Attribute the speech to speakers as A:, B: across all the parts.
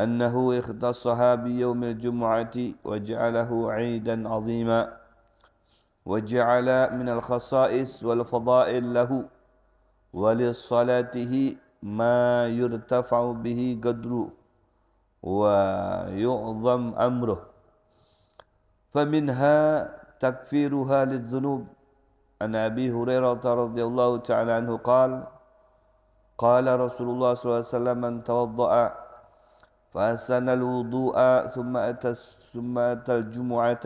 A: أنه اختصها بيوم الجمعة وجعله عيدا عظيما وجعل من الخصائص والفضائل له ولصلاته ما يرتفع به قدره ويعظم أمره فمنها تكفيرها للذنوب. عن أبي هريرة رضي الله تعالى عنه قال رسول الله صلى الله عليه وسلم من توضأ فأحسن الوضوء ثم أتى الجمعة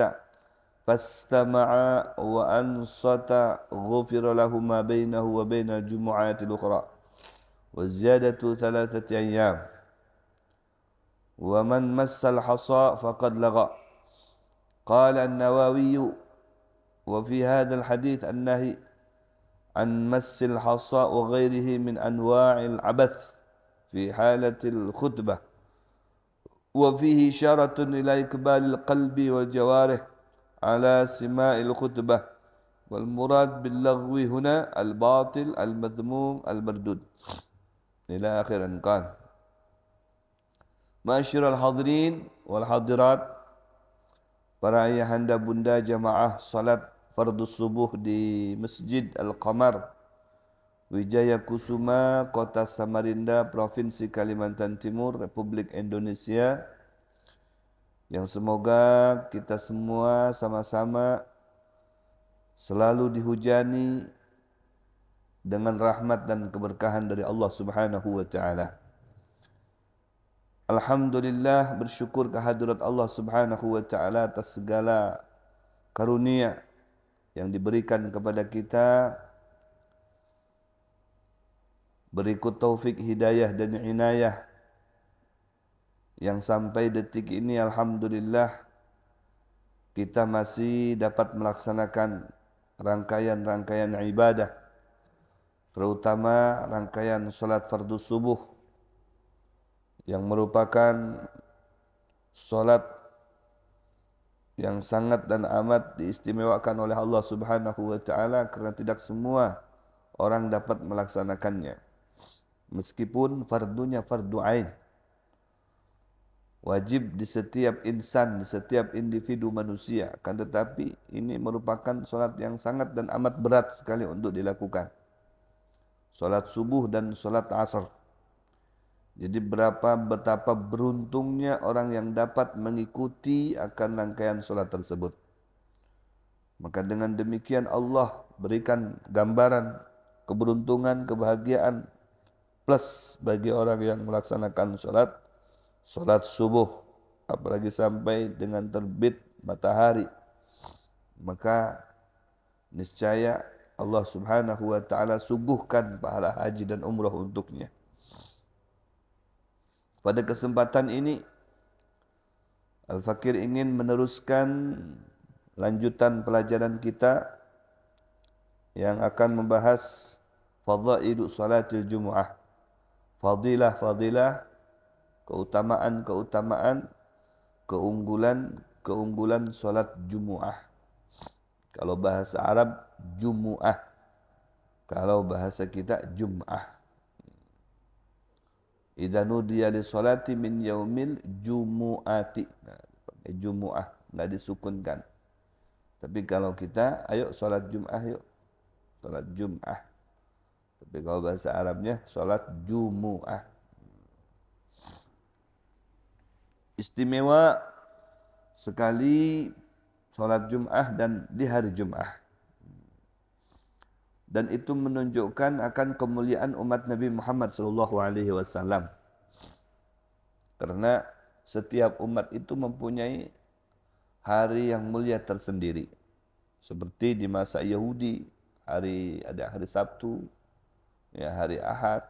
A: فاستمع وأنصت غفر له ما بينه وبين الجمعات الأخرى والزيادة 3 أيام ومن مس الحصى فقد لغى. قال النووي وفي هذا الحديث النهي عن مس الحصى وغيره من أنواع العبث في حالة الخطبة وفيه إشارة إلى إقبال القلب والجوارح على سماع الخطبة والمراد باللغو هنا الباطل المذموم المردود إلى آخر أن قال. Ma'asyiral hadirin wal hadirat, para ayahanda bunda jamaah salat fardu subuh di Masjid Al-Qamar, Wijaya Kusuma, Kota Samarinda, Provinsi Kalimantan Timur, Republik Indonesia, yang semoga kita semua sama-sama selalu dihujani dengan rahmat dan keberkahan dari Allah Subhanahu wa taala. Alhamdulillah, bersyukur kehadirat Allah Subhanahu wa taala atas segala karunia yang diberikan kepada kita, berikut taufik hidayah dan inayah yang sampai detik ini alhamdulillah kita masih dapat melaksanakan rangkaian-rangkaian ibadah, terutama rangkaian salat fardu subuh yang merupakan solat yang sangat dan amat diistimewakan oleh Allah Subhanahu wa taala karena tidak semua orang dapat melaksanakannya. Meskipun fardunya fardu ain, wajib di setiap insan, di setiap individu manusia, akan tetapi ini merupakan solat yang sangat dan amat berat sekali untuk dilakukan. Solat subuh dan solat asar. Jadi betapa beruntungnya orang yang dapat mengikuti akan rangkaian solat tersebut. Maka dengan demikian Allah berikan gambaran keberuntungan, kebahagiaan plus bagi orang yang melaksanakan solat subuh, apalagi sampai dengan terbit matahari. Maka niscaya Allah Subhanahu wa taala suguhkan pahala haji dan umrah untuknya. Pada kesempatan ini Al-Fakir ingin meneruskan lanjutan pelajaran kita yang akan membahas fadailu salatil jumu'ah, fadilah-fadilah, keutamaan-keutamaan, keunggulan salat Jumu'ah. Kalau bahasa Arab Jumu'ah, kalau bahasa kita Jum'ah. Idza nudiya li salati min yaumil jumu'ati. Jumu'ah enggak disukunkan. Tapi kalau kita ayo salat Jum'ah yuk. Salat Jum'ah. Tapi kalau bahasa Arabnya salat Jumu'ah. Istimewa sekali salat Jum'ah dan di hari Jum'ah. Dan itu menunjukkan akan kemuliaan umat Nabi Muhammad SAW. Karena setiap umat itu mempunyai hari yang mulia tersendiri. Seperti di masa Yahudi, ada hari Sabtu, ya hari Ahad.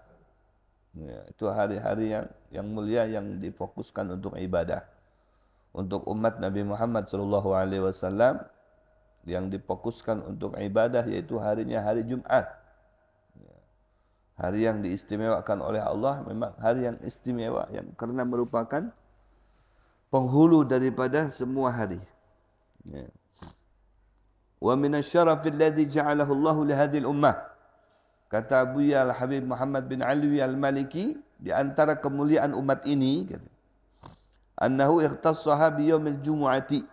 A: Ya, itu hari-hari yang mulia yang difokuskan untuk ibadah. Untuk umat Nabi Muhammad SAW, yang difokuskan untuk ibadah yaitu harinya hari Jumat. Hari yang diistimewakan oleh Allah, memang hari yang istimewa yang karena merupakan penghulu daripada semua hari. Wa minasyarafil ladzi ja'alahu Allah li hadhil ummah. Kata Abuya Al-Habib Muhammad bin Alwi Al-Maliki, di antara kemuliaan umat ini, Annahu ikhtassaha biyaumil jumu'ati.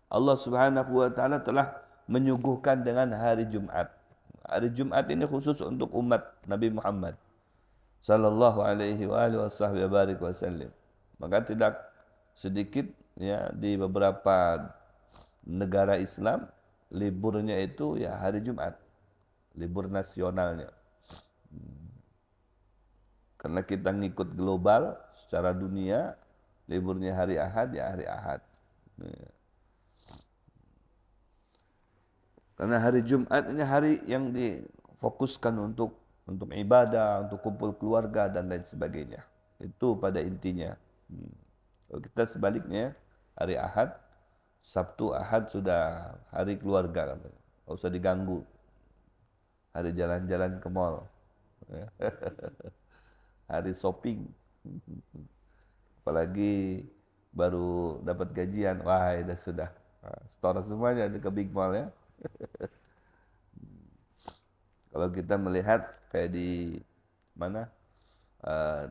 A: Allah Subhanahu wa taala telah menyuguhkan dengan hari Jumat. Hari Jumat ini khusus untuk umat Nabi Muhammad sallallahu alaihi wa alihi wasallam. Maka tidak sedikit ya di beberapa negara Islam liburnya itu ya hari Jumat, libur nasionalnya. Karena kita ngikut global secara dunia, liburnya hari Ahad ya hari Ahad. Karena hari Jumat ini hari yang difokuskan untuk ibadah, untuk kumpul keluarga dan lain sebagainya. Itu pada intinya. Kalau kita sebaliknya, hari Ahad, Sabtu Ahad sudah hari keluarga, nggak usah diganggu. Hari jalan-jalan ke mall, hari shopping. Apalagi baru dapat gajian, wah itu sudah store semuanya ke big mall ya. Kalau kita melihat kayak di mana,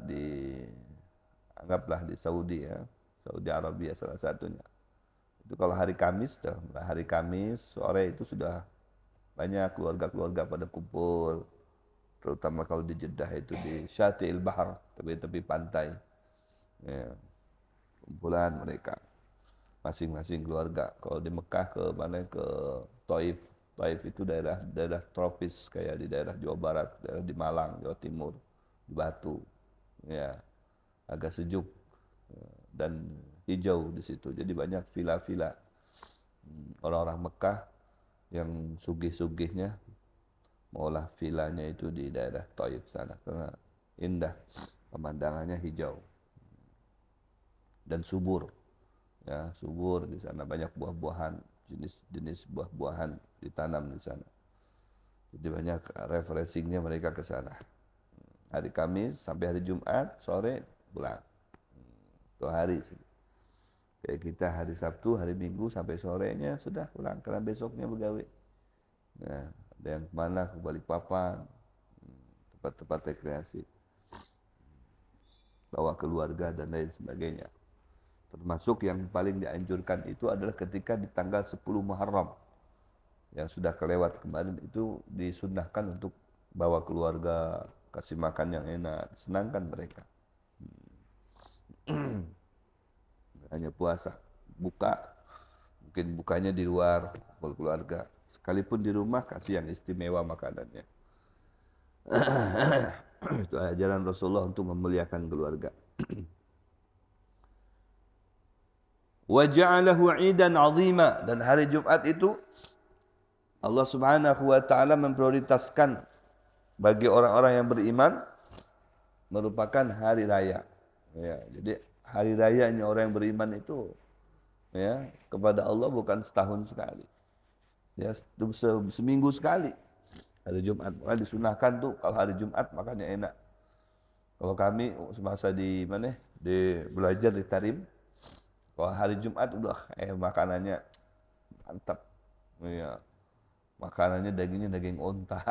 A: di anggaplah di Saudi ya, Saudi Arabia salah satunya. Itu kalau hari Kamis, hari Kamis sore itu sudah banyak keluarga-keluarga pada kumpul, terutama kalau di Jeddah itu di Syati'il Bahar, tepi-tepi pantai. Ya, kumpulan mereka masing-masing keluarga. Kalau di Mekah ke mana, ke Taif. Taif itu daerah tropis kayak di daerah Jawa Barat, daerah di Malang, Jawa Timur, di Batu. Ya, agak sejuk dan hijau di situ. Jadi banyak villa-villa orang-orang Mekah yang sugih-sugihnya maulah villanya itu di daerah Taif sana karena indah, pemandangannya hijau dan subur. Ya, subur di sana, banyak buah-buahan, jenis-jenis buah-buahan ditanam di sana. Jadi banyak refreshingnya mereka ke sana. Hari Kamis sampai hari Jumat sore pulang. 2 hari. Kayak kita hari Sabtu, hari Minggu sampai sorenya sudah pulang karena besoknya begawe. Nah, ada yang kemana, ke Balikpapan, tempat-tempat rekreasi, bawa keluarga dan lain sebagainya. Termasuk yang paling dianjurkan itu adalah ketika di tanggal 10 Muharram yang sudah kelewat kemarin, itu disunnahkan untuk bawa keluarga, kasih makan yang enak, senangkan mereka. Hanya puasa, buka, mungkin bukanya di luar, keluarga. Sekalipun di rumah kasih yang istimewa makanannya. Itu ajaran Rasulullah untuk memuliakan keluarga. Wa ja'alahu 'idan 'azima, dan hari Jumat itu Allah Subhanahu wa taala memprioritaskan bagi orang-orang yang beriman merupakan hari raya. Ya, jadi hari rayanya orang yang beriman itu ya kepada Allah bukan setahun sekali. Ya, seminggu sekali. Hari Jumat disunahkan tuh kalau hari Jumat makannya enak. Kalau kami semasa di mana? Di belajar di Tarim, kalau hari Jumat udah makanannya mantap. Ya. Makanannya dagingnya daging onta.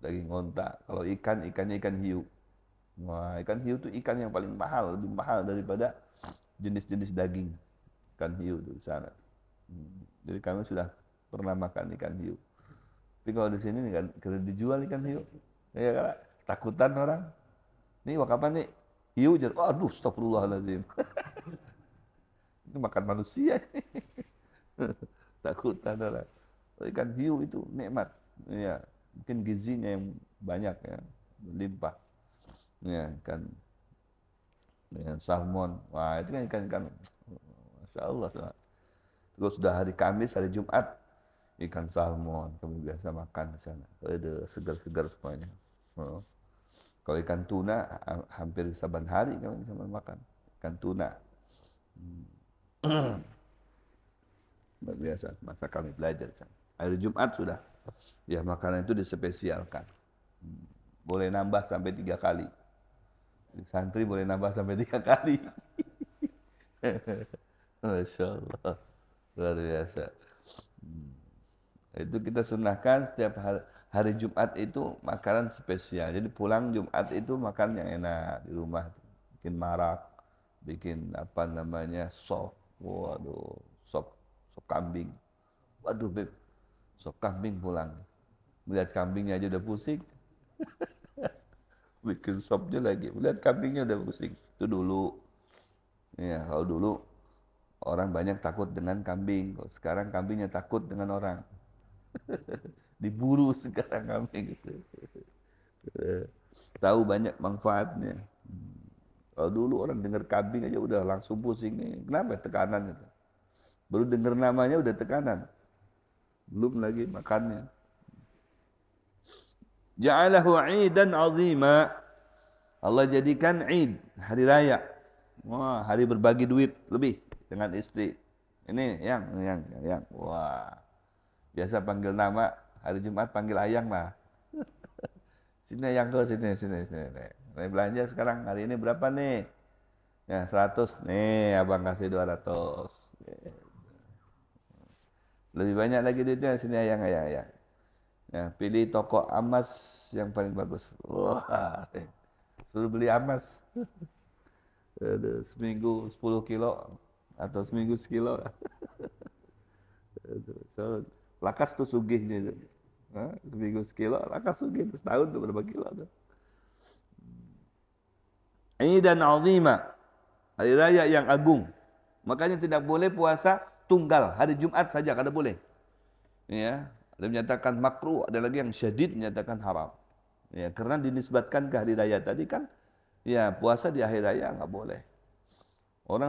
A: Daging onta. Kalau ikannya ikan hiu. Wah, ikan hiu itu ikan yang paling mahal, lebih mahal daripada jenis-jenis daging ikan hiu di sana. Jadi kami sudah pernah makan ikan hiu. Tapi kalau di sini kan kalau dijual ikan hiu, ya kan takutan orang. Nih kapan nih hiu jadi, aduh, astagfirullahaladzim. Itu makan manusia. Takutan orang. Ikan hiu itu nikmat. Ya, mungkin gizinya yang banyak ya, berlimpah. Ya, kan dengan salmon. Wah, itu kan ikan-ikan, Masya Allah. Terus sudah hari Kamis, hari Jumat, ikan salmon kami biasa makan di sana. Ada segar-segar semuanya. Oh. Kalau ikan tuna hampir saban hari kami bisa makan ikan tuna. Luar biasa masa kami belajar. Hari Jumat sudah, ya makanan itu dispesialkan. Boleh nambah sampai 3 kali. Santri boleh nambah sampai 3 kali. Masya Allah, luar biasa. Itu kita sunahkan setiap hari Jumat itu makanan spesial. Jadi pulang Jumat itu makan yang enak di rumah, bikin marak, bikin apa namanya sop, waduh, sop kambing, waduh beb, sop kambing pulang, melihat kambingnya aja udah pusing, bikin sopnya lagi, melihat kambingnya udah pusing. Itu dulu, ya kalau dulu orang banyak takut dengan kambing, kalau sekarang kambingnya takut dengan orang, diburu sekarang kambing, tahu banyak manfaatnya. Kalau dulu orang dengar kambing aja udah langsung pusing nih, kenapa tekanan itu? Baru dengar namanya udah tekanan, belum lagi makannya. Ja'alahu 'idan 'azima. Allah jadikan 'id, hari raya. Wah, hari berbagi duit lebih dengan istri. Ini yang. Wah, biasa panggil nama, hari Jumat panggil ayang lah. Sini ayang kau, sini. Nih belanja sekarang, hari ini berapa nih? Ya, 100. Nih, abang kasih 200. Lebih banyak lagi duitnya, sini ayang. Ya, pilih toko emas yang paling bagus. Wah, suruh beli emas. Aduh, seminggu 10 kilo atau seminggu sekilo. Aduh, so, lakas tuh sugihnya itu. Hah? Seminggu sekilo, lakas sugih itu setahun tuh berapa kilo tuh. Idan azima, hari raya yang agung. Makanya tidak boleh puasa tunggal, hari Jumat saja kada boleh. Ya, ada menyatakan makruh, ada lagi yang syadid menyatakan haram. Ya, karena dinisbatkan ke hari raya tadi kan, ya puasa di hari raya nggak boleh. Orang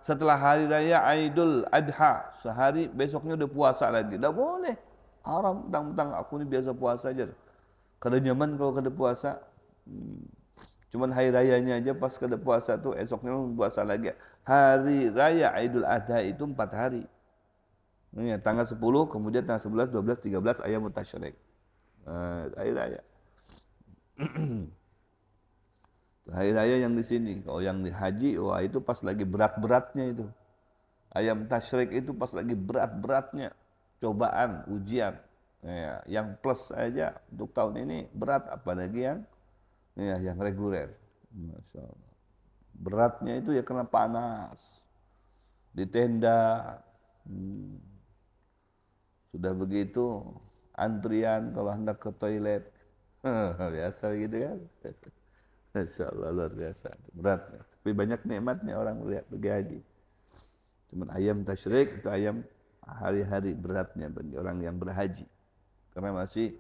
A: setelah hari raya Idul Adha, sehari besoknya udah puasa lagi, nggak boleh. Haram, tentang aku ini biasa puasa aja. Kada nyaman kalau kada puasa. Cuman hari rayanya aja pas kada puasa tuh esoknya puasa lagi. Hari raya Idul Adha itu 4 hari. Ya, tanggal 10, kemudian tanggal 11, 12, 13 ayam tasyrik. Hari raya. Hari raya yang di sini. Kalau yang di haji, wah itu pas lagi berat-beratnya itu. Ayam tasyrik itu pas lagi berat-beratnya. Cobaan, ujian. Ya, yang plus aja untuk tahun ini berat, apalagi yang reguler. Masya Allah. Beratnya itu ya karena panas. Di tenda. Sudah begitu antrian kalau hendak ke toilet. Biasa gitu kan. Masya Allah luar biasa. Berat. Tapi banyak nikmatnya orang melihat pergi haji. Cuman ayam tasyrik itu ayam hari-hari beratnya bagi orang yang berhaji. Karena masih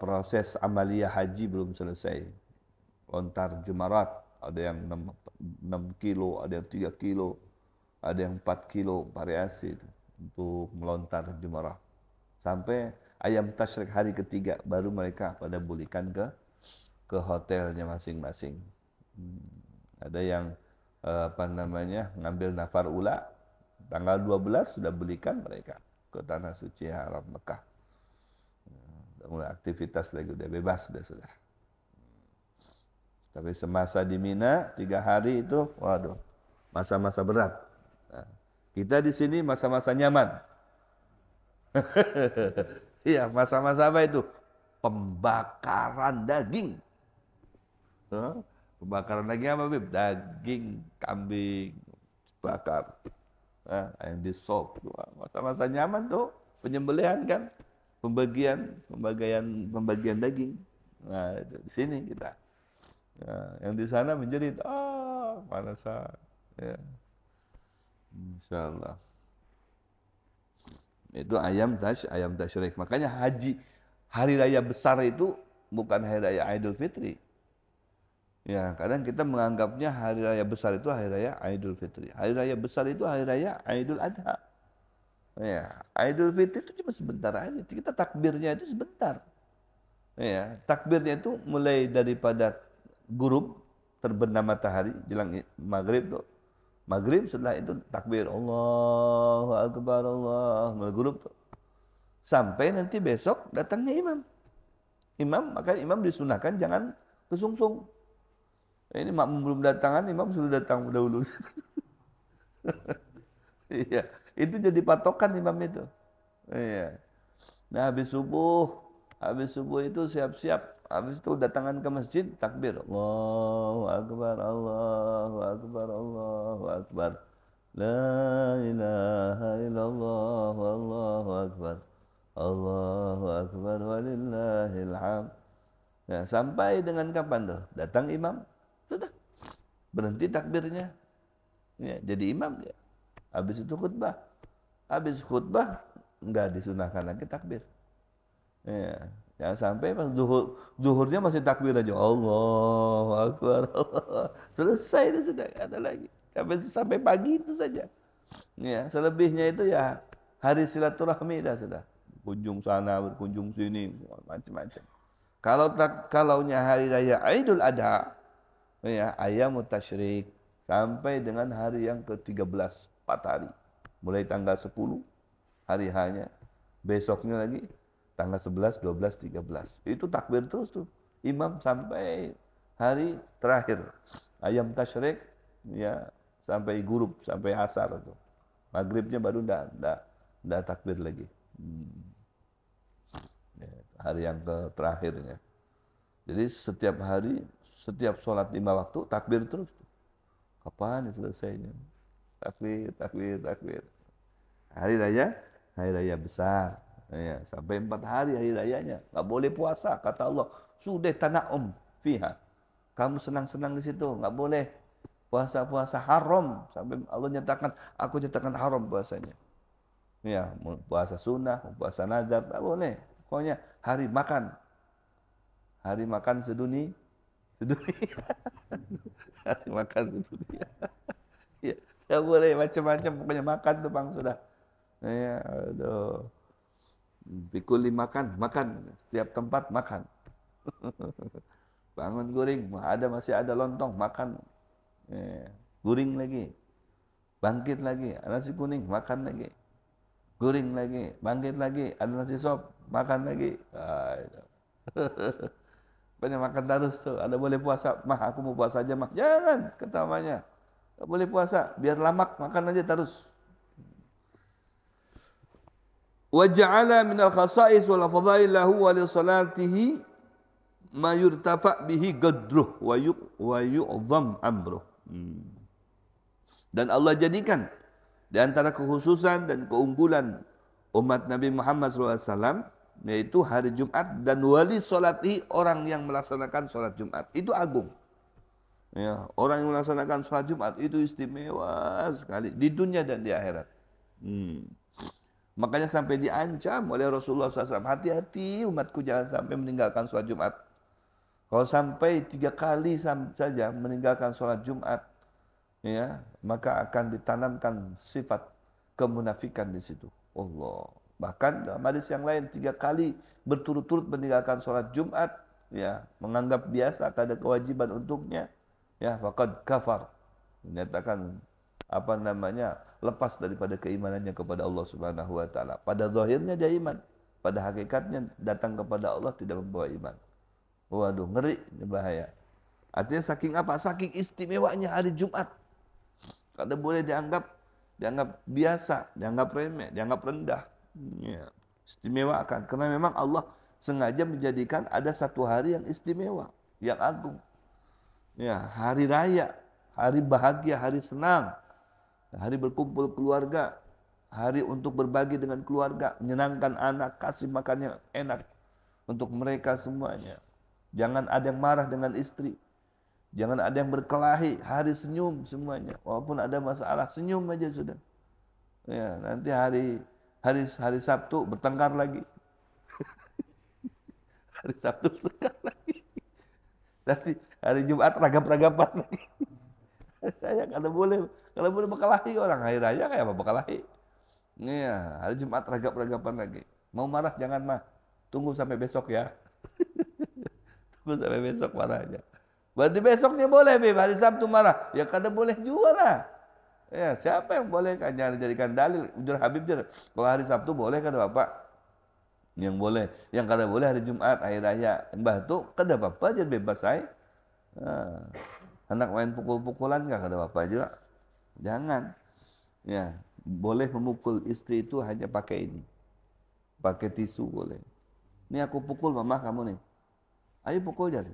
A: proses amalia haji belum selesai. Lontar jemarat, ada yang 6 kilo, ada yang 3 kilo, ada yang 4 kilo variasi itu untuk melontar jemaah. Sampai ayam tasyrik hari ketiga baru mereka pada pulihkan ke hotelnya masing-masing. Ada yang ngambil nafar ula tanggal 12 sudah belikan mereka ke tanah suci haram Mekah. Sudah mulai aktivitas lagi, udah bebas sudah. Tapi semasa di Mina 3 hari itu, waduh, masa-masa berat. Nah, kita di sini masa-masa nyaman. Iya, masa-masa apa itu? Pembakaran daging. Pembakaran daging apa, Bib? Daging kambing bakar. Yang di sop. Masa-masa nyaman tuh, penyembelihan kan, pembagian daging. Nah, itu di sini kita. Ya, yang di sana menjerit, mana saat. Ya. Insyaallah. Itu ayam tasyrik. Makanya haji hari raya besar itu bukan hari raya Idul Fitri. Ya, kadang kita menganggapnya hari raya besar itu hari raya Idul Fitri. Hari raya besar itu hari raya Idul Adha. Ya, Idul Fitri itu cuma sebentar aja. Kita takbirnya itu sebentar. Ya, takbirnya itu mulai daripada gurub terbenam matahari jelang maghrib tuh. Maghrib setelah itu takbir Allahu Akbar, mulai gurub tuh. Sampai nanti besok datangnya imam. Maka imam disunahkan jangan kesungsung. Ini makmum belum datangan, imam sudah datang dahulu. Iya, itu jadi patokan imam itu. Iya. Nah, habis subuh Habis subuh itu siap-siap. Habis itu datangan ke masjid, takbir. Allahu Akbar, Allahu Akbar, Allahu Akbar. La ilaha illallah, Allahu Akbar. Allahu Akbar, walillahil hamd. Ya, sampai dengan kapan tuh? Datang imam, sudah. Berhenti takbirnya. Ya, jadi imam dia. Habis itu khutbah. Habis khutbah, enggak disunahkan lagi takbir. Ya, jangan sampai pas duhurnya masih takbir aja. Allahu Akbar. Allah. Selesai itu sudah, nggak ada lagi. Sampai pagi itu saja. Ya, selebihnya itu ya hari silaturahmi dah sudah. Kunjung sana, berkunjung sini, macam-macam. Kalaunya hari raya Idul Adha, ya, ayamut tasyrik sampai dengan hari yang ke-13, 4 hari. Mulai tanggal 10 hari hanya, besoknya lagi tanggal 11, 12, 13. Itu takbir terus tuh. Imam sampai hari terakhir. Ayam tasyrik ya sampai gurub, sampai asar tuh. Maghribnya baru enggak takbir lagi. Ya, hari yang terakhirnya. Jadi setiap hari, setiap sholat 5 waktu takbir terus. Kapan selesainya? Takbir, takbir, takbir. Hari raya besar. Ya, sampai 4 hari rayanya. Nggak boleh puasa, kata Allah. Sudah tana'um fiha. Kamu senang-senang di situ, nggak boleh puasa-puasa haram. Sampai Allah nyatakan, aku nyatakan haram puasanya. Ya, puasa sunnah, puasa nazar, nggak boleh. Pokoknya hari makan. Hari makan sedunia. Hari makan sedunia. Ya, nggak boleh macam-macam. Pokoknya makan tuh bang sudah. Ya, aduh. Pikul makan, setiap tempat makan. Bangun guring, masih ada lontong, makan. Guring lagi, bangkit lagi, ada nasi kuning, makan lagi. Guring lagi, bangkit lagi, ada nasi sop, makan lagi. Banyak makan terus tuh. Ada boleh puasa, mah aku mau puasa aja mah. Jangan, ketamanya. Gak boleh puasa, biar lamak, makan aja terus. Wa ja'ala minal khasa'is wal fadhail lahu wa li salatihi ma yurtafa bihi qadruh wa yu'zam amruh. Dan Allah jadikan di antara kekhususan dan keunggulan umat Nabi Muhammad SAW yaitu hari Jumat, dan wali salatihi, orang yang melaksanakan salat Jumat itu agung. Ya, orang yang melaksanakan salat Jumat itu istimewa sekali di dunia dan di akhirat. Makanya sampai diancam oleh Rasulullah SAW, hati-hati umatku jangan sampai meninggalkan sholat Jumat. Kalau sampai 3 kali saja meninggalkan sholat Jumat, ya, maka akan ditanamkan sifat kemunafikan di situ. Allah. Bahkan dalam hadis yang lain 3 kali berturut-turut meninggalkan sholat Jumat, ya, menganggap biasa, tak ada kewajiban untuknya, ya, faqad kafar. Menyatakan lepas daripada keimanannya kepada Allah Subhanahu wa taala. Pada zahirnya dia iman, pada hakikatnya datang kepada Allah tidak membawa iman. Waduh, ngeri, ini bahaya. Artinya saking apa? Saking istimewanya hari Jumat. Kada boleh dianggap biasa, dianggap remeh, dianggap rendah. Ya, istimewakan karena memang Allah sengaja menjadikan ada satu hari yang istimewa, yang agung. Ya, hari raya, hari bahagia, hari senang. Hari berkumpul keluarga, hari untuk berbagi dengan keluarga, menyenangkan anak, kasih makan yang enak untuk mereka semuanya. Jangan ada yang marah dengan istri, jangan ada yang berkelahi, hari senyum semuanya. Walaupun ada masalah, senyum aja sudah. Ya, nanti hari Sabtu bertengkar lagi. Hari Sabtu bertengkar lagi. Nanti hari Jumat ragap-ragapan lagi. Saya kalau boleh berkelahi orang hari raya kayak apa berkelahi? Iya, hari Jumat ragap-ragapan lagi. Mau marah jangan mah. Tunggu sampai besok ya. Tunggu sampai besok marahnya. Berarti besoknya boleh, Beb. Hari Sabtu marah. Ya kada boleh juga lah. Ya, siapa yang boleh kan jangan dijadikan dalil. Ujur Habib jer. Kalau hari Sabtu boleh kada Bapak? Yang boleh. Yang kada boleh hari Jumat, hari raya. Mbah tu kada apa-apa jer bebas saya. Nah. Anak main pukul-pukulan nggak ada apa-apa juga. Jangan. Ya, boleh memukul istri itu hanya pakai ini. Pakai tisu boleh. Ini aku pukul mama kamu nih. Ayo pukul jari.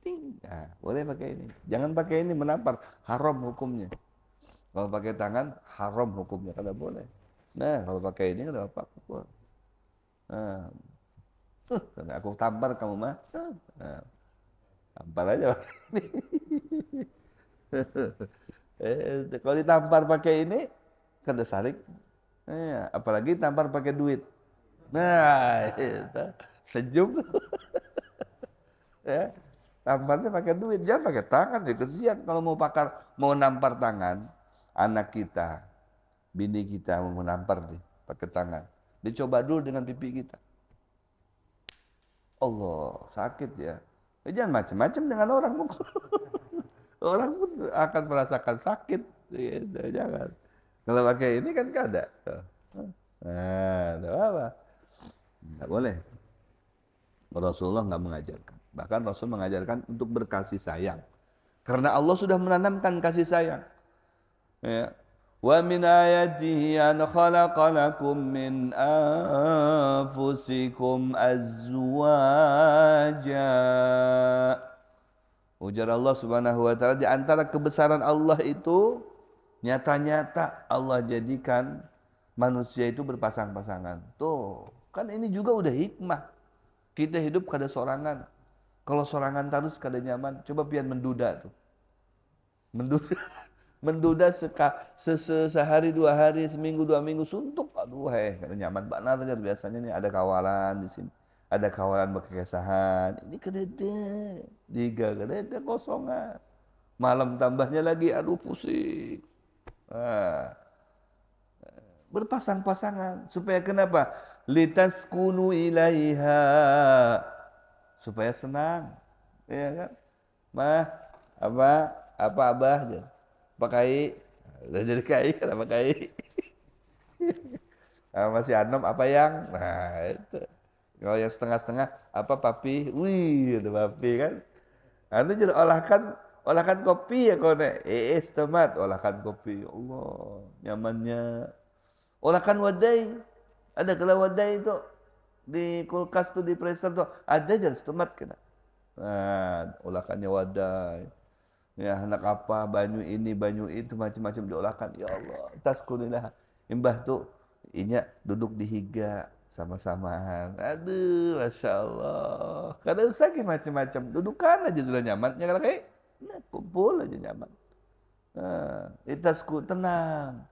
A: Ting. Nah, boleh pakai ini. Jangan pakai ini menampar. Haram hukumnya. Kalau pakai tangan, haram hukumnya. Kada boleh. Nah, kalau pakai ini, kada apa pukul. Nah, aku tampar kamu mah. Nah, tampar aja pakai ini. Kalau ditampar pakai ini, kada saling. Apalagi tampar pakai duit. Nah, itu. Senyum. Ya, tamparnya pakai duit, jangan pakai tangan. Ya kesian kalau mau nampar tangan anak kita, bini kita mau nampar nih pakai tangan. Dicoba dulu dengan pipi kita. Allah, sakit ya. Jangan macam-macam dengan orang. Orang pun akan merasakan sakit. Jangan. Kalau pakai ini kan kada. Nah, tidak apa. Tidak boleh. Rasulullah nggak mengajarkan. Bahkan Rasul mengajarkan untuk berkasih sayang. Karena Allah sudah menanamkan kasih sayang. Ya. Wa min ayatihi an khalaqa lakum min anfusikum azwaja. Ujar Allah Subhanahu wa taala, di antara kebesaran Allah itu nyata-nyata Allah jadikan manusia itu berpasang-pasangan. Tuh, kan ini juga udah hikmah. Kita hidup kada sorangan. Kalau sorangan terus kada nyaman. Coba pian menduda tuh. Menduda, menduda sehari 2 hari, seminggu 2 minggu suntuk. Aduh, kada nyaman benar aja biasanya nih ada kawalan di sini. Ada kawalan berkesahan. Ini kedede. Diga kedede kosongan. Malam tambahnya lagi, aduh pusing. Nah, berpasang-pasangan supaya kenapa? Litaskunu ilaiha, supaya senang, ya kan? Mah, apa abah aja, pakai, udah jadi kai, kenapa kai? Masih anom apa yang, nah itu. Kalau yang setengah-setengah, apa papi? Wih, ada papi kan? Anu jadi olahkan kopi ya kau nek, tomat, olahkan kopi, ya Allah, nyamannya. Olahkan wadai, ada kalau wadai itu di kulkas tuh di freezer tuh ada aja tomat kena. Nah, olahkannya wadai. Ya anak apa banyu ini banyu itu macam-macam diolahkan. Ya Allah, taskunilah. Imbah tuh inya duduk di higa sama-samaan. Aduh, masya Allah. Kada usah macam-macam. Dudukan aja sudah nyaman. Ya kalau kayak, nah, kumpul aja nyaman. Nah, itasku tenang.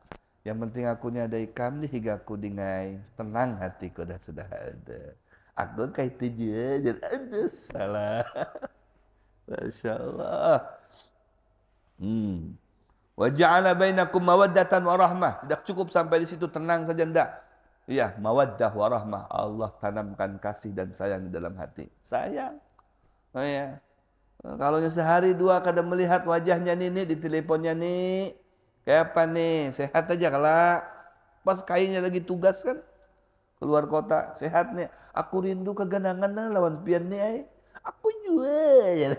A: Yang penting akunya ada ikam nih hingga aku dingai tenang hatiku dah sudah ada. Aku kayak tujuh jadi ada salah. Masya Allah. Wa ja'ala bainakum mawaddatan wa rahmah. Tidak cukup sampai di situ tenang saja ndak. Iya, mawaddah wa rahmah. Allah tanamkan kasih dan sayang di dalam hati. Sayang. Oh ya. Kalau sehari 2 kadang melihat wajahnya nih di teleponnya nih. Kayak apa nih? Sehat aja kalau pas kayaknya lagi tugas kan keluar kota, sehat nih. Aku rindu keganangan nah lawan pian nih ay. Aku juga.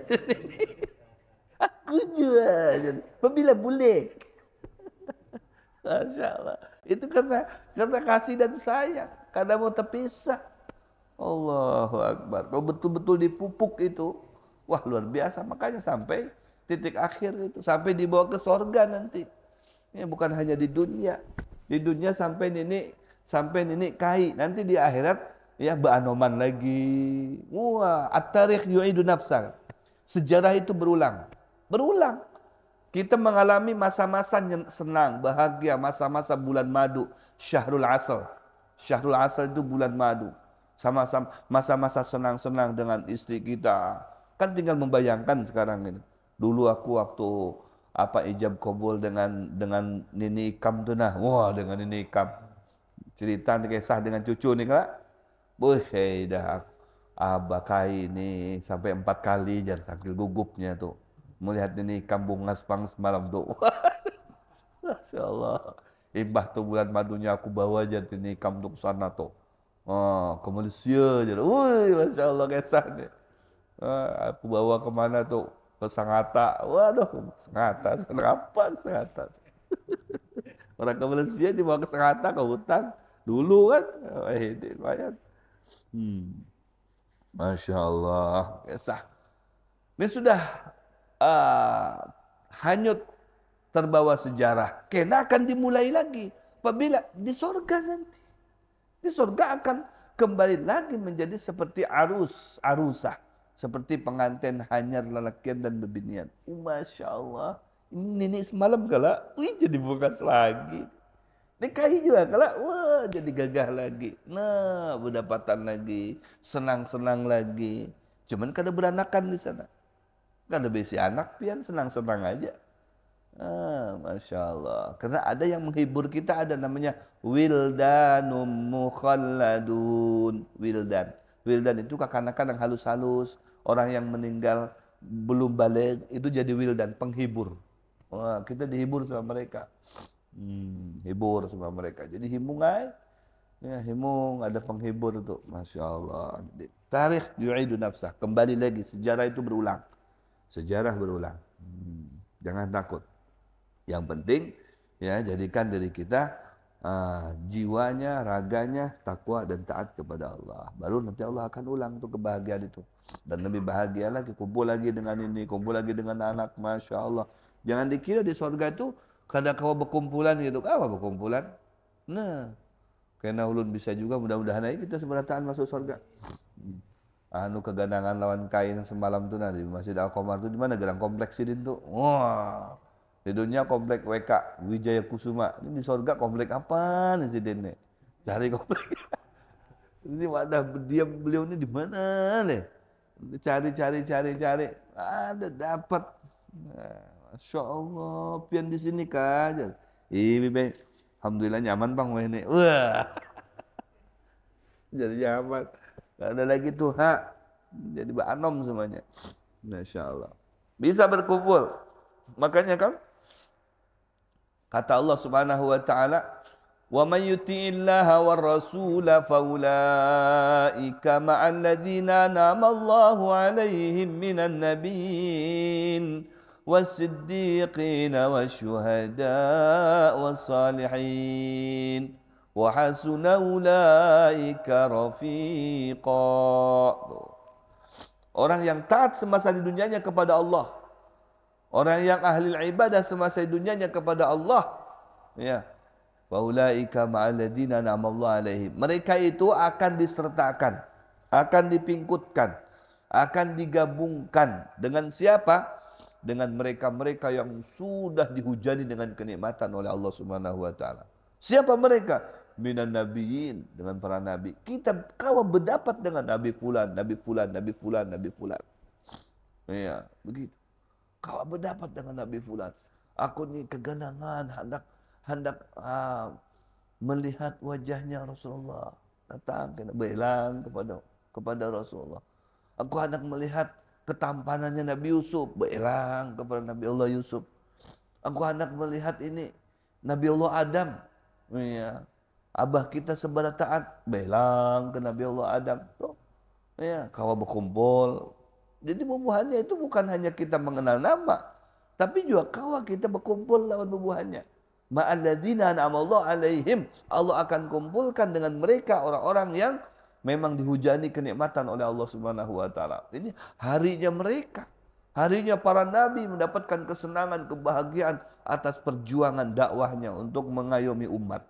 A: Aku juga. Pembila bulik. Masya Allah. Itu karena kasih dan sayang. Karena mau terpisah. Allahu Akbar. Kalau betul-betul dipupuk itu, wah luar biasa. Makanya sampai titik akhir itu, sampai dibawa ke sorga nanti. Ini bukan hanya di dunia. Di dunia sampai nenek kai. Nanti di akhirat ya beanoman lagi. Wah, at-tarikh yu'idu nafsah. Sejarah itu berulang. Berulang. Kita mengalami masa-masa senang, bahagia, masa-masa bulan madu, Syahrul Asal. Syahrul Asal itu bulan madu. Sama-sama masa-masa senang-senang dengan istri kita. Kan tinggal membayangkan sekarang ini. Dulu aku waktu ijab kabul dengan Nini Ikam tuh nah. Wah, dengan Nini Ikam. Cerita kisah dengan cucu nih kak. Boh, dah abah kai ini sampai 4 kali jar sambil gugupnya tuh. Melihat Nini Ikam bungas pang semalam tuh. Masya Allah. Imbah tuh bulan madunya aku bawa aja Nini Ikam tuh ke sana tuh. Oh, ke Malaysia aja. Wih, Masya Allah kisahnya. Aku bawa kemana tuh? Ke Sangatta. Waduh, Sangatta. Kenapa Sangatta? Orang ke Malaysia dibawa ke Sangatta, ke hutan. Dulu kan. Ini lumayan. Masya Allah. Kisah. Ini sudah uh, hanyut terbawa sejarah. Kena akan dimulai lagi. Apabila di sorga nanti. Di sorga akan kembali lagi menjadi seperti arusah. Seperti pengantin hanyar lelakian dan bebinian. Masya Allah. Ini semalam kala, wih jadi bogas lagi. Nikahi juga kala, wah jadi gagah lagi. Nah, berdapatan lagi, senang-senang lagi. Cuman kada beranakan di sana. Kada besi anak, pian senang-senang aja. Masya Allah. Karena ada yang menghibur kita, ada namanya wildanum mukhalladun. Wildan. Wildan itu kekanak-kanak yang halus-halus. Orang yang meninggal belum balik, itu jadi wildan, penghibur. Wah, kita dihibur sama mereka. Hibur sama mereka. Jadi himungai. Ya, himung ada penghibur itu. Masya Allah. Tarikh yu'idu nafsah. Kembali lagi. Sejarah itu berulang. Sejarah berulang. Jangan takut. Yang penting ya jadikan diri kita jiwanya, raganya takwa dan taat kepada Allah. Baru nanti Allah akan ulang tuh kebahagiaan itu. Dan lebih bahagia lagi, kumpul lagi dengan ini, kumpul lagi dengan anak, Masya Allah. Jangan dikira di surga itu kada kau berkumpulan gitu, apa berkumpulan? Nah, karena ulun bisa juga mudah-mudahan aja kita seberataan masuk surga. Anu kegandangan lawan kain semalam tuh di Masjid Al-Qamar tuh di mana gerang kompleks ini tuh. Wah. Di dunia komplek WK Wijaya Kusuma. Ini di surga komplek apa nih si Dene? Cari komplek. Ini wadah diam beliau ini di mana nih? Cari. Ada dapat. Nah, Masya Allah, pian di sini kan. Ini alhamdulillah nyaman bang ini. Wah. Jadi nyaman. Gak ada lagi tuh hak. Jadi ba'anom semuanya. Masya Allah. Bisa berkumpul. Makanya kan kata Allah Subhanahu wa taala, "Wa may yuti'illaha war rasula faulaika ma'al ladzina an'ama Allahu 'alaihim minan nabiyyin was-siddiqin wasyuhada was-salihin wa hasuna ulaika rafiqa." Orang yang taat semasa di dunianya kepada Allah, orang yang ahli ibadah semasa dunianya kepada Allah, ya. Faulaika ma'al ladzina an'amallahu 'alaihim. Mereka itu akan disertakan, akan dipingkutkan, akan digabungkan dengan siapa? Dengan mereka-mereka yang sudah dihujani dengan kenikmatan oleh Allah Subhanahu wa taala. Siapa mereka? Minan nabiyyin, dengan para nabi. Kita kawan berdapat dengan nabi fulan, nabi fulan, nabi fulan, nabi fulan. Ya, begitu. Kau berdapat dengan Nabi Fulan. Aku ni keganangan hendak melihat wajahnya Rasulullah. Datang kena bilang kepada Rasulullah. Aku hendak melihat ketampanannya Nabi Yusuf. Bilang kepada Nabi Allah Yusuf. Aku hendak melihat ini Nabi Allah Adam. Ya. Abah kita seberataan. Bilang ke Nabi Allah Adam. Tuh. Ya, kau berkumpul. Jadi bubuhannya itu bukan hanya kita mengenal nama, tapi juga kawan kita berkumpul lawan bubuhannya. Ma'alladzina an'amallahu 'alaihim. Allah akan kumpulkan dengan mereka orang-orang yang memang dihujani kenikmatan oleh Allah Subhanahu wa taala. Ini harinya mereka. Harinya para nabi mendapatkan kesenangan, kebahagiaan atas perjuangan dakwahnya untuk mengayomi umat.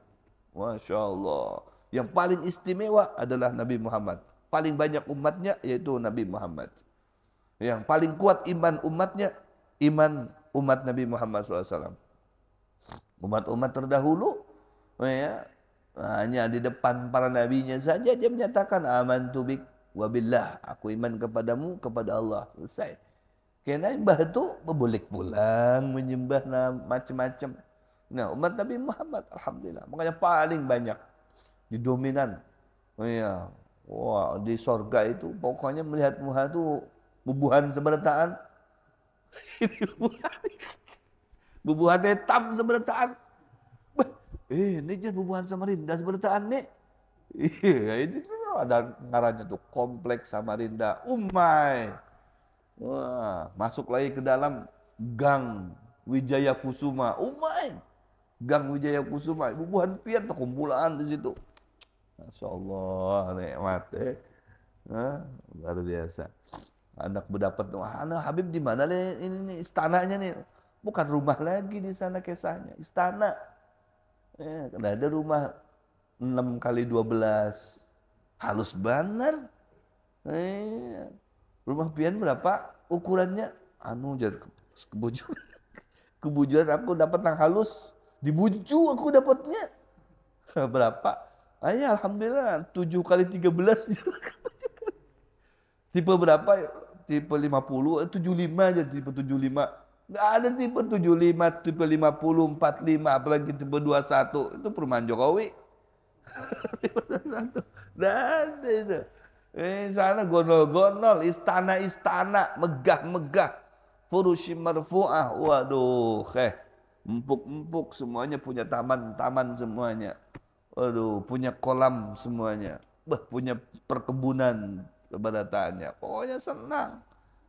A: Masya Allah. Yang paling istimewa adalah Nabi Muhammad. Paling banyak umatnya yaitu Nabi Muhammad. Yang paling kuat iman umatnya, iman umat Nabi Muhammad SAW. Umat-umat terdahulu, ya, hanya di depan para nabinya saja dia menyatakan amantu bik wa billah. Aku iman kepadamu, kepada Allah. Selesai. Karena mbah itu boleh pulang menyembah macam-macam. Nah, umat Nabi Muhammad, alhamdulillah, makanya paling banyak didominan. Ya, wah, di sorga itu pokoknya melihat Muhammad itu bubuhan seberataan. Bubuhan hitam seberataan. Ini je bubuhan Samarinda seberataan nih. Iya, ini ada ngarannya tuh Kompleks Samarinda. Umay. Wah, masuk lagi ke dalam Gang Wijaya Kusuma. Umay. Gang Wijaya Kusuma. Bubuhan pian terkumpulan di situ. Masya Allah, nikmat Hah, luar biasa. Anak berdapat, wah, anak Habib di mana ini nih istananya nih? Bukan rumah lagi di sana kisahnya, istana. Ya, ada rumah 6 kali 12 halus benar. Rumah pian berapa ukurannya? Anu jadi kebujuran. Kebujuran aku dapat yang halus. Dibuju aku dapatnya. Berapa? Ayah alhamdulillah 7 kali 13. Tipe berapa? Tipe 50, 75 aja tipe 75. Nggak ada tipe 75, tipe 50, 45, apalagi tipe 21. Itu perumahan Jokowi. Tipe 21. Nggak ada itu. Sana gonol-gonol, istana-istana, megah-megah. Furushi marfu'ah. Waduh, empuk-empuk semuanya punya taman-taman semuanya. Waduh, punya kolam semuanya. Punya perkebunan keberataannya. Pokoknya senang.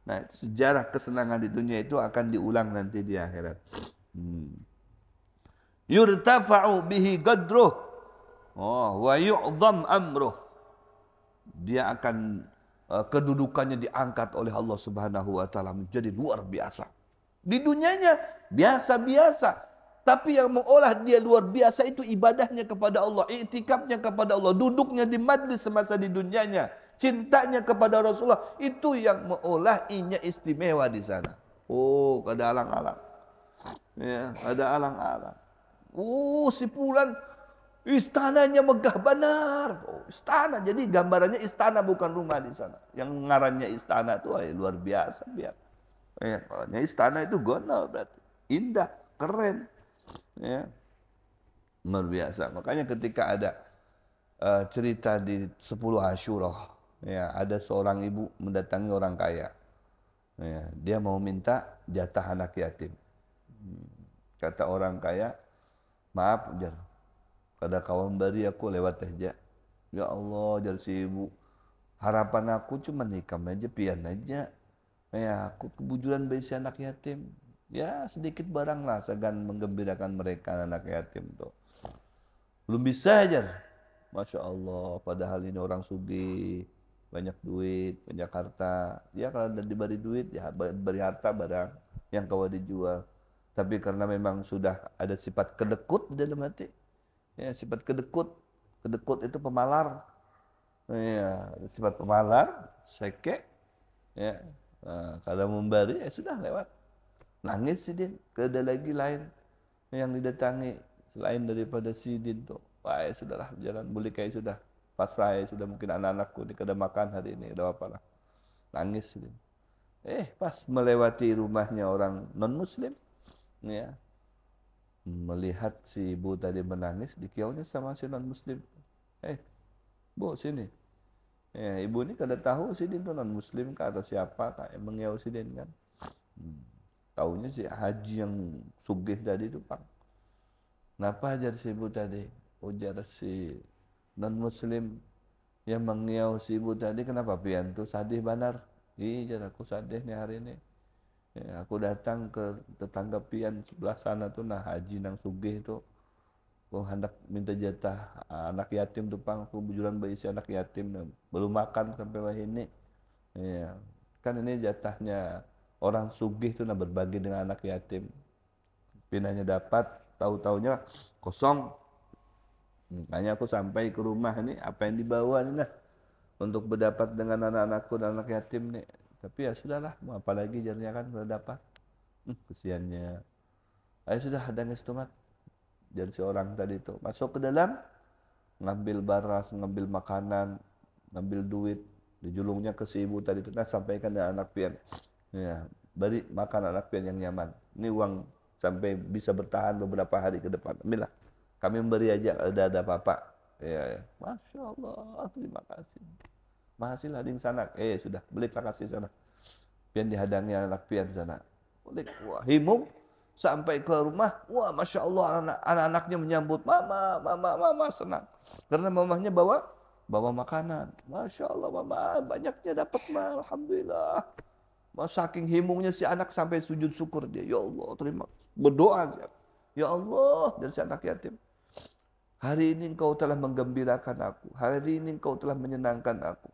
A: Nah, itu sejarah kesenangan di dunia itu akan diulang nanti di akhirat. Hmm. Yurtafa'u bihi qadruh. Oh, wa yu'zam amruh. Dia akan kedudukannya diangkat oleh Allah Subhanahu wa taala menjadi luar biasa. Di dunianya biasa-biasa. Tapi yang mengolah dia luar biasa itu ibadahnya kepada Allah, iktikafnya kepada Allah, duduknya di majlis semasa di dunianya, cintanya kepada Rasulullah, itu yang mengolah inya istimewa di sana. Oh, ada alang-alang. Ya, ada alang-alang. Si Fulan istananya megah benar. Oh, istana. Jadi gambarannya istana bukan rumah di sana. Yang ngarannya istana itu luar biasa biar. Ya, istana itu gonal berarti. Indah, keren. Ya, luar biasa. Makanya ketika ada cerita di 10 Asyura, ya, ada seorang ibu mendatangi orang kaya. Ya, dia mau minta jatah anak yatim. Kata orang kaya, maaf, jar. Kada kawan bari aku lewat aja. Ya Allah, jar si ibu. Harapan aku cuma nikah aja, pian aja. Ya, aku kebujuran besi anak yatim. Ya, sedikit barang lah segan menggembirakan mereka anak yatim tuh. Belum bisa aja. Masya Allah, padahal ini orang sugih, banyak duit, banyak harta. Ya kalau ada diberi duit, ya beri harta barang yang kau dijual. Tapi karena memang sudah ada sifat kedekut di dalam hati. Ya, sifat kedekut. Kedekut itu pemalar. Ya, sifat pemalar, seke. Ya, kalau memberi, ya sudah lewat. Nangis si Din, ada lagi lain yang didatangi selain daripada si Din tuh. Wah, ya sudahlah jalan boleh kayak sudah pasrah ya sudah mungkin anak-anakku ini kada makan hari ini, ada apa lah. Nangis si Din. Pas melewati rumahnya orang non muslim, ya, melihat si ibu tadi menangis, dikiaunya sama si non muslim. Bu sini. Ya, ibu ini kada tahu si Din tuh non muslim kah atau siapa kah yang mengiau si Din kan. Taunya si haji yang sugih tadi itu Pak. Kenapa ajar si ibu tadi? Ujar si non muslim yang mengiau si ibu tadi, kenapa pian tuh sadih banar? Iya, aku sadih nih hari ini. Ya, aku datang ke tetangga pian sebelah sana tuh nah haji nang sugih itu. Aku hendak minta jatah anak yatim tuh Pang, aku bujuran berisi anak yatim belum makan sampai wah ini. Ya, kan ini jatahnya orang sugih tuh nah berbagi dengan anak yatim. Pinanya dapat, tahu-taunya kosong. Makanya aku sampai ke rumah ini, apa yang dibawa nih nah untuk berdapat dengan anak-anakku dan anak yatim nih. Tapi ya sudahlah, mau apa lagi jarnya kan sudah dapat. Kesiannya. Ayo sudah ada ngestomat. Jadi seorang tadi itu masuk ke dalam, ngambil baras, ngambil makanan, ngambil duit, dijulungnya ke si ibu tadi itu, nah sampaikan ke anak pian. Ya, beri makan anak pian yang nyaman. Ini uang sampai bisa bertahan beberapa hari ke depan. Ambillah. Kami memberi aja ada apa-apa. Ya. Masya Allah, terima kasih. Mahasiswa di sana. Sudah, belilah kasih sana. Pian dihadangi anak pian sana. Beli, wah, himung sampai ke rumah. Wah, Masya Allah, anak-anaknya menyambut. Mama, senang. Karena mamahnya bawa makanan. Masya Allah, mama, banyaknya dapat, mah. Alhamdulillah. Saking himungnya si anak sampai sujud syukur dia. Ya Allah, terima. Berdoa. Ya Allah, dari si anak yatim. Hari ini engkau telah menggembirakan aku. Hari ini engkau telah menyenangkan aku.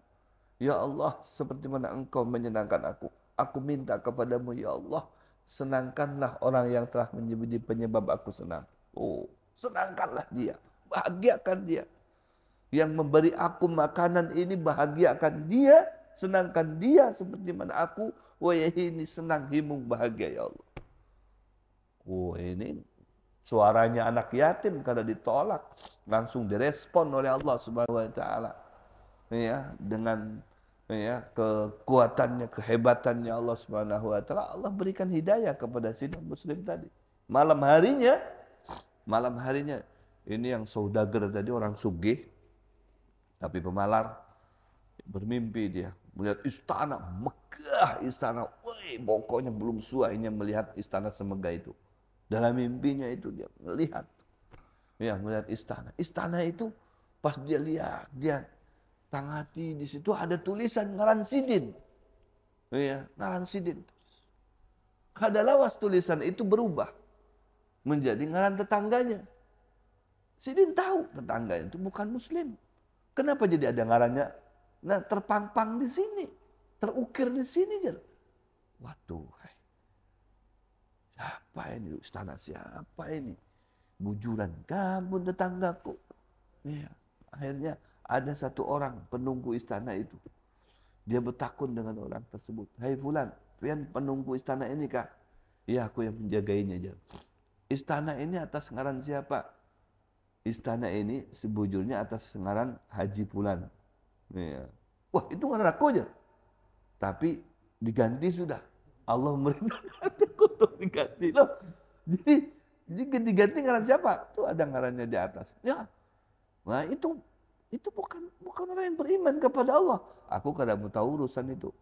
A: Ya Allah, seperti mana Engkau menyenangkan aku. Aku minta kepadamu, ya Allah, senangkanlah orang yang telah menjadi penyebab aku senang. Oh, senangkanlah dia, bahagiakan dia. Yang memberi aku makanan ini bahagiakan dia, senangkan dia seperti mana aku, wah ini senang himung bahagia ya Allah. Oh ini suaranya anak yatim kalau ditolak langsung direspon oleh Allah Subhanahu wa taala. Ya, dengan ya kekuatannya, kehebatannya Allah Subhanahu wa taala, Allah berikan hidayah kepada si muslim tadi. Malam harinya ini yang saudagar tadi orang sugih tapi pemalar bermimpi dia melihat istana megah, istana, woi pokoknya belum suainya melihat istana semegah itu. Dalam mimpinya itu dia melihat istana itu pas dia lihat dia tangati di situ ada tulisan ngaran Sidin. Ya, ngaran Sidin. Kadalawas tulisan itu berubah menjadi ngaran tetangganya. Sidin tahu tetangganya itu bukan muslim. Kenapa jadi ada ngarannya? Nah, terpampang di sini, terukir di sini aja. Waduh, siapa ini? Istana siapa ini? Bujuran kamu tetanggaku. Ya, akhirnya ada satu orang penunggu istana itu. Dia bertakun dengan orang tersebut. Hai fulan, pian penunggu istana ini kah? Ya, aku yang menjagainya aja. Istana ini atas ngaran siapa? Istana ini sebujurnya atas ngaran Haji Fulan. Ya. Wah, itu ngaran aku aja. Tapi diganti sudah. Allah merintahkan untuk diganti loh. Jadi diganti ngaran siapa? Tuh ada ngarannya di atas. Ya. Nah, itu bukan orang yang beriman kepada Allah. Aku kada mau tahu urusan itu.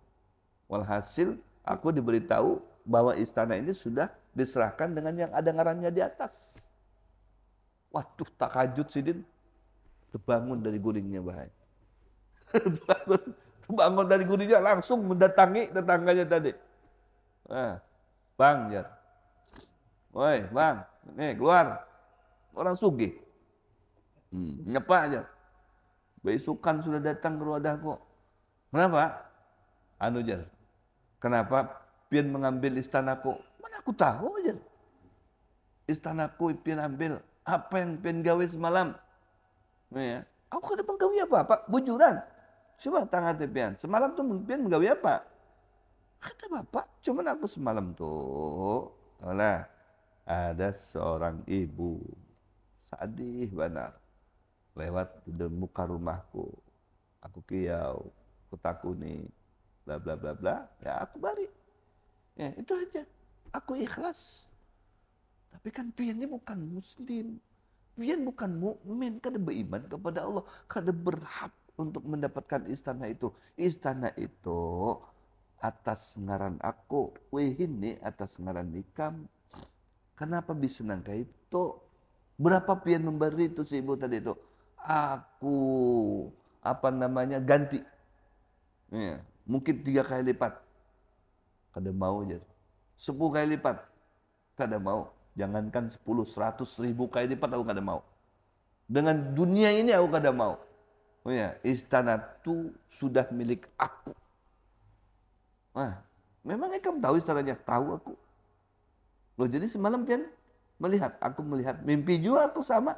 A: Walhasil aku diberitahu bahwa istana ini sudah diserahkan dengan yang ada ngarannya di atas. Waduh, takajud Sidin. Terbangun dari gulingnya bahaya. Terbangun dari gulingnya langsung mendatangi tetangganya tadi. Nah, Bang, Jar. Woi, Bang, nih keluar. Orang sugih. Nyepak aja. Besukan sudah datang ke wadahku. Kenapa? Anu Jar. Kenapa pian mengambil istanaku? Mana aku tahu aja. Istanaku pian ambil. Apa yang pian gawe semalam? Ya. Aku kada menggawe apa-apa, bujuran. Coba tangan pian. Semalam tuh pian menggawe apa? Kada apa-apa. Cuman aku semalam tuh, lah ada seorang ibu sadih benar lewat di muka rumahku. Aku kiau, aku takuni, bla bla bla bla. Ya aku balik. Ya itu aja. Aku ikhlas. Tapi kan pian ini bukan muslim. Pian bukan mukmin, kada beriman kepada Allah, kada berhak untuk mendapatkan istana itu. Istana itu atas ngaran aku, wehini atas ngaran ikam. Kenapa bisa nangka itu? Berapa pian memberi itu si ibu tadi itu? Aku ganti. Ya, mungkin 3 kali lipat. Kada mau aja. 10 kali lipat. Kada mau. Jangankan 10, 100, 1000 kali lipat aku kada mau. Dengan dunia ini aku kada mau. Oh ya, istana itu sudah milik aku. Nah, memang kamu tahu istananya? Tahu aku. Loh jadi semalam pian aku melihat mimpi juga aku sama.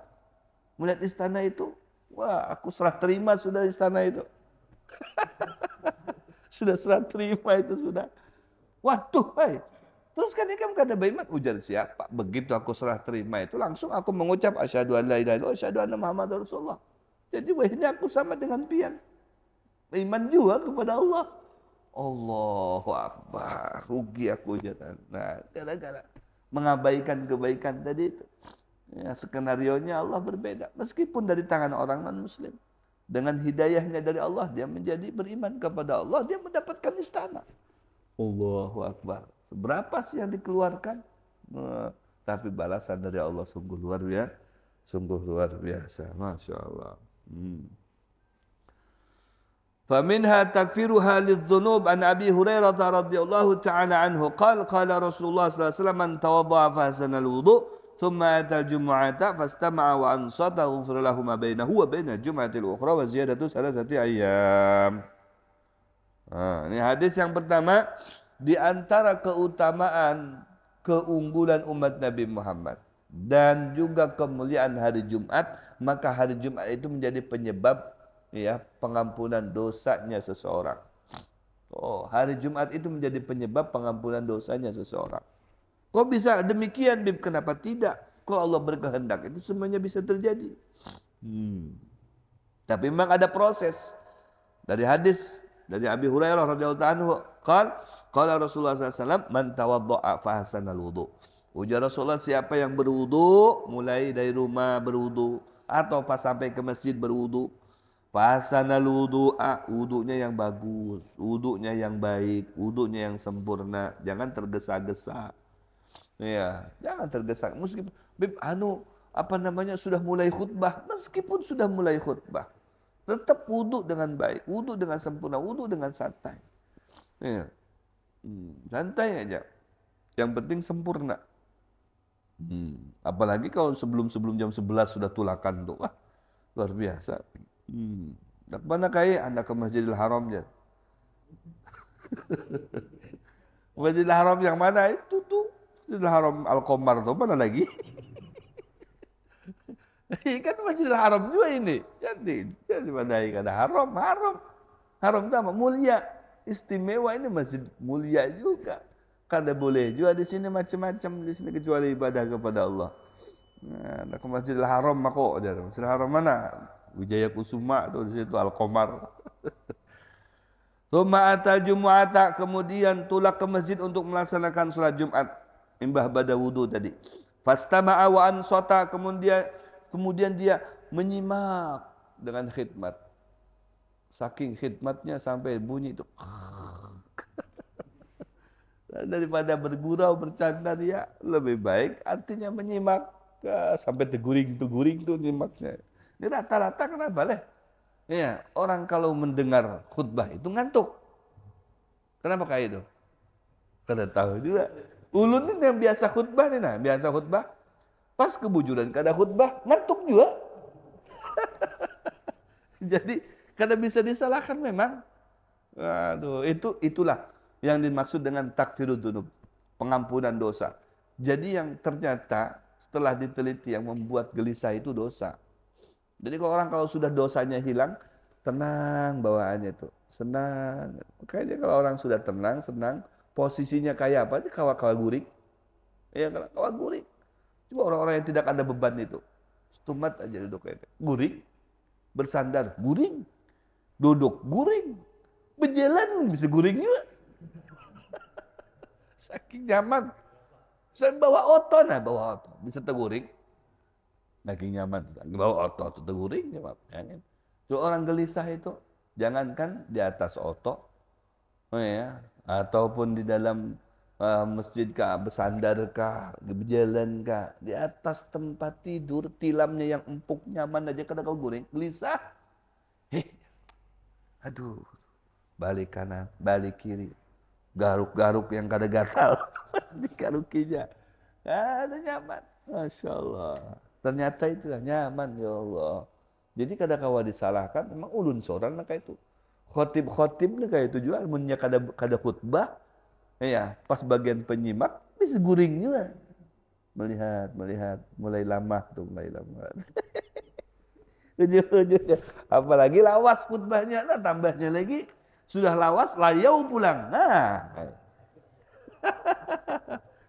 A: Melihat istana itu. Wah, aku serah terima sudah istana itu. Sudah serah terima itu sudah. Waduh, hai. Terus kan ini kan kada beriman, ujar siapa? Begitu aku serah terima itu langsung aku mengucap asyhadu an la ilaha illallah, asyhadu anna Muhammadar Rasulullah. Jadi wah ini aku sama dengan pian. Beriman juga kepada Allah. Allahu Akbar. Rugi aku ujar. Nah, gara-gara mengabaikan kebaikan tadi itu. Ya, skenarionya Allah berbeda. Meskipun dari tangan orang non-muslim. Dengan hidayahnya dari Allah, dia menjadi beriman kepada Allah, dia mendapatkan istana. Allahu Akbar. Seberapa sih yang dikeluarkan? Tapi balasan dari Allah sungguh luar biasa. Sungguh luar biasa. Masya Allah. فمنها تكفيرها للذنوب عن أبي هريرة رضي الله تعالى عنه قال رسول الله صلى الله عليه وسلم من توضأ فأحسن الوضوء ثم أتى الجمعة فاستمع وأنصت غفر له ما بينه وبين الجمعة الأخرى وزيادة 3 أيام. Nah, ini hadis yang pertama, di antara keutamaan keunggulan umat Nabi Muhammad dan juga kemuliaan hari Jumat, maka hari Jumat itu menjadi penyebab ya pengampunan dosanya seseorang. Oh, hari Jumat itu menjadi penyebab pengampunan dosanya seseorang. Kok bisa demikian, Bib? Kenapa tidak? Kalau Allah berkehendak, itu semuanya bisa terjadi. Tapi memang ada proses. Dari hadis dari Abi Hurairah radhiyallahu anhu, qala Rasulullah SAW, man tawaddo'a fa hasanal wudu. Ujar Rasulullah, siapa yang berwudu, mulai dari rumah berwudu atau pas sampai ke masjid berwudu, fa hasanal wudu'a, wudunya yang bagus, wudunya yang baik, wudunya yang sempurna, jangan tergesa-gesa. Ya, jangan tergesa. Meskipun apa namanya sudah mulai khutbah, meskipun sudah mulai khutbah, tetap wudhu dengan baik, wudhu dengan sempurna, wudhu dengan santai. Ya. Santai aja. Yang penting sempurna. Apalagi kalau sebelum jam 11 sudah tulakan tuh. Wah, luar biasa. Mana kayak Anda ke Masjidil Haram ya? Masjidil Haram yang mana itu tuh? Masjidil Haram Al-Qamar tuh mana lagi? Kan Masjidil Haram juga ini. Jadi mana ada haram, haram sama mulia, istimewa, ini masjid mulia juga. Kada boleh juga di sini macam-macam di sini kecuali ibadah kepada Allah. Nah, ke Masjidil Haram mako, Masjidil Haram mana? Wijaya Kusuma atau di situ Al-Qamar. Tsumma atal Jumu'ata, kemudian tulak ke masjid untuk melaksanakan salat Jumat. Imbah pada wudu tadi. Fastama'a wa ansata, kemudian dia menyimak dengan khidmat. Saking khidmatnya sampai bunyi itu. Daripada bergurau, bercanda, dia lebih baik artinya menyimak. Sampai teguring tuh nyimaknya. Ini rata-rata kenapa leh? Ya, orang kalau mendengar khutbah itu ngantuk. Kenapa kayak itu? Kada tahu juga. Ulun ini yang biasa khutbah nih, biasa khutbah. Pas kebujuran kada khutbah, ngantuk juga. Jadi kada bisa disalahkan memang. Aduh, itulah yang dimaksud dengan takfirud dzunub, pengampunan dosa. Jadi yang ternyata setelah diteliti yang membuat gelisah itu dosa. Jadi kalau sudah dosanya hilang, tenang bawaannya itu, senang. Makanya kalau orang sudah tenang, senang, posisinya kayak apa? Ini kawa-kawa guring. Ya, kawa guring. Coba orang-orang yang tidak ada beban itu, stumat aja duduk kayak guring, bersandar guring, duduk guring, berjalan bisa guring juga. Saking nyaman. Saya bawa otot, bisa teguring. Saking nyaman, bawa otot teguring, ya, kan? So, orang gelisah itu, jangankan di atas otot, ya, ataupun di dalam masjid kah, bersandar kah, berjalan kah, di atas tempat tidur, tilamnya yang empuk nyaman aja kada kau guring, gelisah. Aduh, balik kanan, balik kiri, garuk-garuk yang kada gatal, dikarukinya, ada nyaman, masya Allah. Ternyata itu nyaman, ya Allah. Jadi kada kawa disalahkan, memang ulun seorang kayak itu. Khotib nih kayak itu juga, munnya kada khutbah, ya pas bagian penyimak bisa guring juga. Melihat, mulai lama tuh, mulai lama. Ujung-ujungnya, apalagi lawas khutbahnya, nah tambahnya lagi sudah lawas, layau pulang. Nah,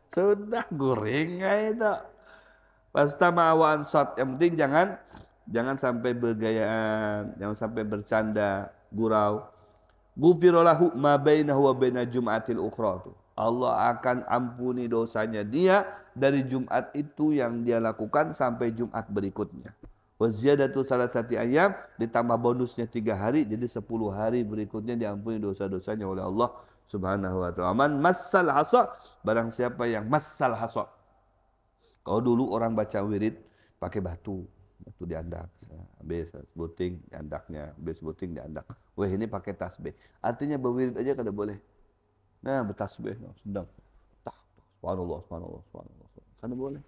A: sudah guring kayak itu. Pastama wa ansat, yang penting jangan sampai bergayaan, jangan sampai bercanda, gurau. Ghufira lahu ma bainahu wa baina jum'atil ukhra. Allah akan ampuni dosanya dia dari Jumat itu yang dia lakukan sampai Jumat berikutnya. Wa ziyadatu salasati ayyam, ditambah bonusnya 3 hari, jadi 10 hari berikutnya diampuni dosa-dosanya oleh Allah Subhanahu wa taala. Man massal hasa, barang siapa yang massal hasa. Kalau dulu orang baca wirid pakai batu diandak, habis sebuting diandaknya, habis sebuting diandak. Wah, ini pakai tasbih. Artinya berwirid aja kada boleh. Nah, bertasbih sedang. Subhanallah, subhanallah, subhanallah. Kada boleh.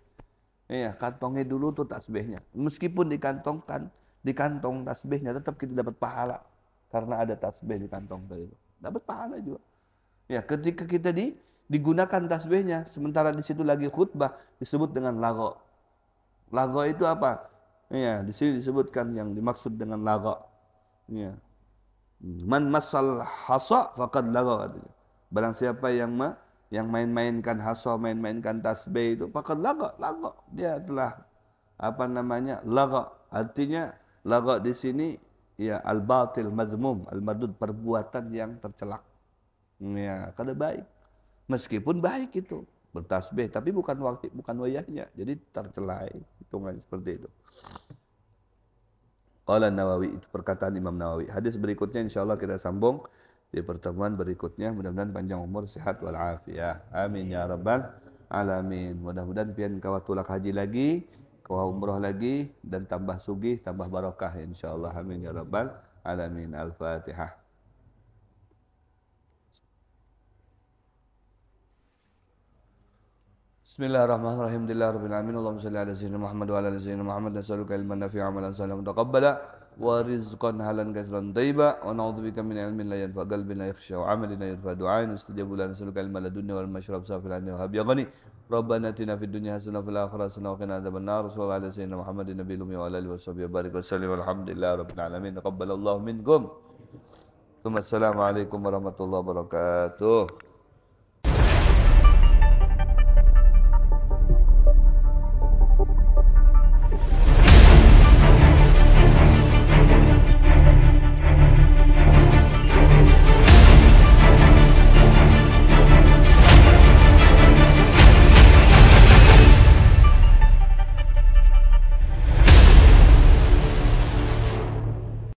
A: Iya, kantongnya dulu tuh tasbihnya. Meskipun di kantong tasbihnya tetap kita dapat pahala karena ada tasbih di kantong tadi itu. dapat pahala juga. Ya, ketika kita digunakan tasbihnya, sementara di situ lagi khutbah, disebut dengan lago. Lago itu apa? Ya, di sini disebutkan yang dimaksud dengan lago. Ya. Man masal hasa faqad laga katanya. Barang siapa yang main-mainkan hasa, main-mainkan tasbih itu faqad laga. Dia telah apa namanya? Laga. Artinya laga di sini ya al-batil madhmum, al-mardud, perbuatan yang tercelak. Ya, kada baik. Meskipun baik itu bertasbih, tapi bukan wayahnya. Jadi tercelai, hitungan seperti itu. Qala Nawawi, itu perkataan Imam Nawawi. Hadis berikutnya insyaallah kita sambung di pertemuan berikutnya. Mudah-mudahan panjang umur, sehat wal afiah. Amin ya rabbal alamin. Mudah-mudahan pian kawat tulak haji lagi, kawat umrah lagi dan tambah sugih, tambah barakah insyaallah. Amin ya rabbal alamin. Al-Fatihah. Bismillahirrahmanirrahim. Alhamdulillahirabbil alamin. Allahumma shalli ala sayyidina Muhammad wa ala ali sayyidina Muhammad. Nas'aluka ilman nafi'an wa amalan salihan mutaqabbala wa rizqan halan katsiran thayyiba wa na'udzubika min ilmin la yanfa' qalbin la yakhsha wa 'amalin la yarfa' du'ain istajabu lana. Nas'aluka ilman ladunni wal mashrab safilan wa hab ya ghani. Rabbana atina fid dunya hasanah wa fil akhirati hasanah wa qina adzabannar. Sallallahu ala sayyidina Muhammadin nabiyil ummi wa ala alihi washabihi wa barik wa sallim. Alhamdulillahirabbil alamin. Taqabbalallahu minkum. Assalamualaikum warahmatullahi wabarakatuh.